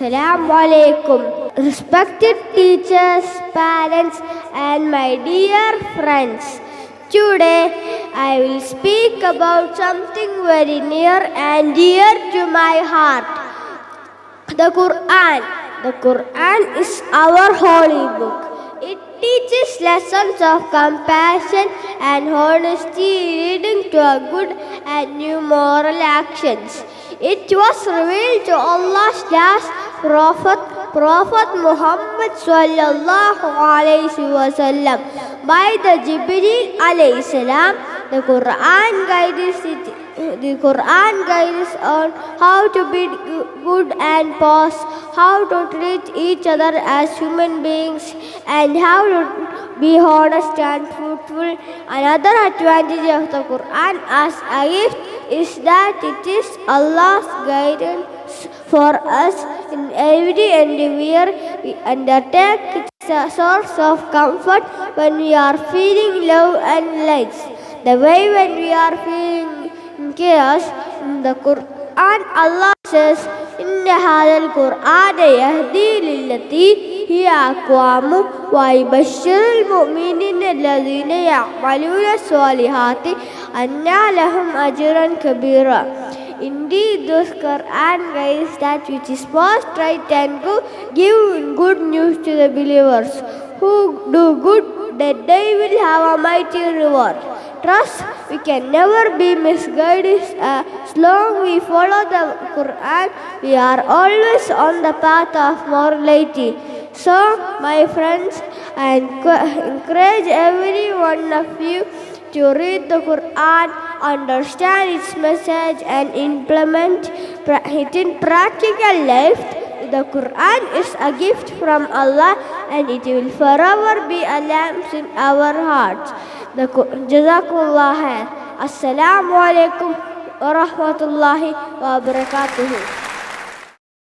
Assalamu alaikum. Respected teachers, parents, and my dear friends. Today I will speak about something very near and dear to my heart. The Quran. The Quran is our holy book. It teaches lessons of compassion and honesty, leading to a good and new moral actions. It was revealed to Allah's last Prophet Muhammad sallallahu alayhi wasallam by the Jibreel alayhi salam. The Quran guides on how to be good and pause, how to treat each other as human beings, and how to be honest and truthful. Another advantage of the Quran as a gift is that it is Allah's guidance for us in every endeavor we undertake. It's a source of comfort when we are feeling low and light. The way when we are feeling chaos, in the Quran Allah says, "Inna hadal Quran yahdi lillati hiya aqwam wa yubashshirul mu'minina alladhina ya'maluna as-salihati anna lahum ajran kabira." Indeed, those Quran guides that which is most right and give good news to the believers who do good, that they will have a mighty reward. Trust, we can never be misguided as long we follow the Quran. We are always on the path of morality. So, my friends, I encourage every one of you to read the Quran, understand its message, and implement it in practical life. The Quran is a gift from Allah, and it will forever be a lamp in our hearts. Jazakumullah khair. Assalamu alaikum wa rahmatullahi wa barakatuhu.